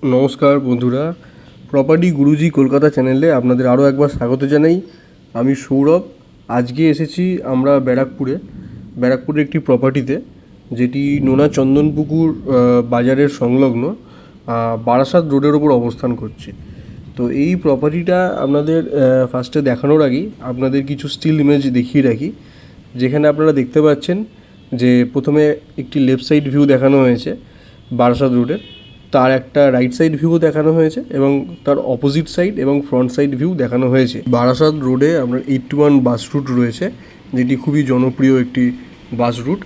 নমস্কার বন্ধুরা, প্রপার্টি গুরুজি কলকাতা চ্যানেলে আপনাদের আরও একবার স্বাগত জানাই। আমি সৌরভ। আজকে এসেছি আমরা ব্যারাকপুরের একটি প্রপার্টিতে, যেটি নোনা চন্দনপুকুর বাজারের সংলগ্ন বারাসাত রোডের ওপর অবস্থান করছে। তো এই প্রপার্টিটা আপনাদের ফার্স্টে দেখানোর আগেই আপনাদের কিছু স্টিল ইমেজ দেখিয়ে রাখি, যেখানে আপনারা দেখতে পাচ্ছেন যে প্রথমে একটি লেফট সাইড ভিউ দেখানো হয়েছে বারাসাত রোডের, তার একটা রাইট সাইড ভিউ দেখানো হয়েছে এবং তার অপোজিট সাইড এবং ফ্রন্ট সাইড ভিউ দেখানো হয়েছে। বারাসাত রোডে আপনার 81 বাস রুট রয়েছে, যেটি খুবই জনপ্রিয় একটি বাস রুট।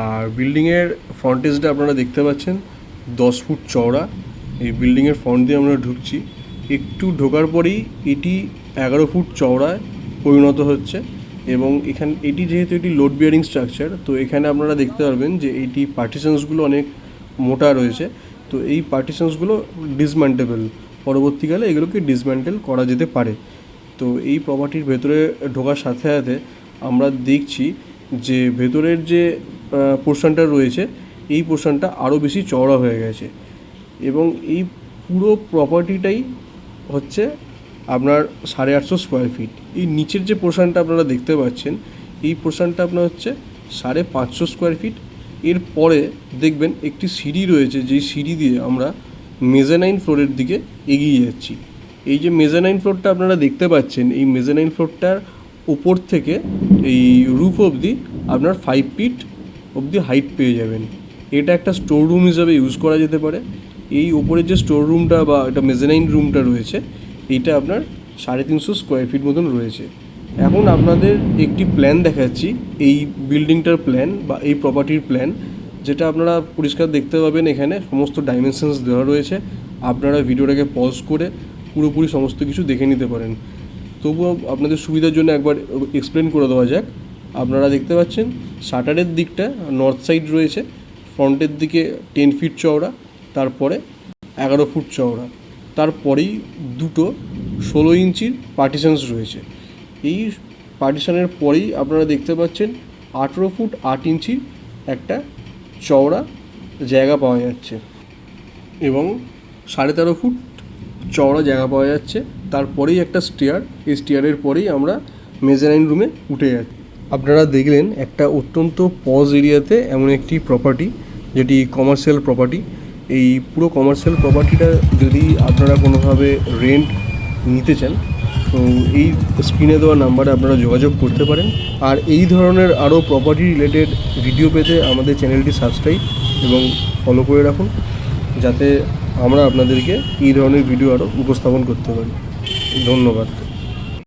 আর বিল্ডিংয়ের ফ্রন্টেজটা আপনারা দেখতে পাচ্ছেন 10 ফুট চওড়া। এই বিল্ডিংয়ের ফ্রন্ট দিয়ে আমরা ঢুকছি, একটু ঢোকার পরেই এটি 11 ফুট চওড়ায় পরিণত হচ্ছে। এবং এটি যেহেতু এটি লোড বিয়ারিং স্ট্রাকচার, তো এখানে আপনারা দেখতে পারবেন যে এটি পার্টিশনসগুলো অনেক মোটা রয়েছে। তো এই পার্টিশনসগুলো ডিসম্যান্টেবল, পরবর্তীকালে এগুলোকে ডিসম্যান্টেল করা যেতে পারে। তো এই প্রপার্টির ভেতরে ঢোকার সাথে সাথে আমরা দেখছি যে ভেতরের যে পোর্শনটা রয়েছে, এই পোর্শনটা আরও বেশি চওড়া হয়ে গেছে। এবং এই পুরো প্রপার্টিটাই হচ্ছে আপনার 850 স্কোয়ার ফিট। এই নিচের যে পোর্শনটা আপনারা দেখতে পাচ্ছেন, এই পোর্শনটা আপনার হচ্ছে 550 স্কোয়ার ফিট। এরপরে দেখবেন একটি সিঁড়ি রয়েছে, যেই সিঁড়ি দিয়ে আমরা মেজানাইন ফ্লোরের দিকে এগিয়ে যাচ্ছি। এই যে মেজানাইন ফ্লোরটা আপনারা দেখতে পাচ্ছেন, এই মেজানাইন ফ্লোরটার ওপর থেকে এই রুফ অবধি আপনার 5 ফিট অবধি হাইট পেয়ে যাবেন। এটা একটা স্টোর রুম হিসাবে ইউজ করা যেতে পারে। এই ওপরের যে স্টোর রুমটা বা এটা মেজানাইন রুমটা রয়েছে, এইটা আপনার 350 স্কোয়ার ফিট মতন রয়েছে। এখন আপনাদের একটি প্ল্যান দেখাচ্ছি, এই বিল্ডিংটার প্ল্যান বা এই প্রপার্টির প্ল্যান, যেটা আপনারা পরিষ্কার দেখতে পাবেন। এখানে সমস্ত ডাইমেনশনস দেওয়া রয়েছে, আপনারা ভিডিওটাকে পজ করে পুরোপুরি সমস্ত কিছু দেখে নিতে পারেন। তবুও আপনাদের সুবিধার জন্য একবার এক্সপ্লেন করে দেওয়া যাক। আপনারা দেখতে পাচ্ছেন শাটারের দিকটা নর্থ সাইড রয়েছে, ফ্রন্টের দিকে 10 ফিট চওড়া, তারপরে 11 ফুট চওড়া, তারপরেই দুটো 16 ইঞ্চির পার্টিশনস রয়েছে। এই পার্টিশনের পরেই আপনারা দেখতে পাচ্ছেন 18 ফুট 8 ইঞ্চির একটা চওড়া জায়গা পাওয়া যাচ্ছে এবং 13.5 ফুট চওড়া জায়গা পাওয়া যাচ্ছে। তারপরেই একটা স্টেয়ার, এই স্টেয়ারের পরেই আমরা মেজানাইন রুমে উঠে যাচ্ছি। আপনারা দেখলেন একটা অত্যন্ত পজ এরিয়াতে এমন একটি প্রপার্টি, যেটি কমার্শিয়াল প্রপার্টি। এই পুরো কমার্শিয়াল প্রপার্টিটা যদি আপনারা কোনোভাবে রেন্ট নিতে চান, তো এই স্ক্রিনে দেওয়া নাম্বারে আপনারা যোগাযোগ করতে পারেন। আর এই ধরনের আরও প্রপার্টি রিলেটেড ভিডিও পেতে আমাদের চ্যানেলটি সাবস্ক্রাইব এবং ফলো করে রাখুন, যাতে আমরা আপনাদেরকে এই ধরনের ভিডিও আরও উপস্থাপন করতে পারি। ধন্যবাদ।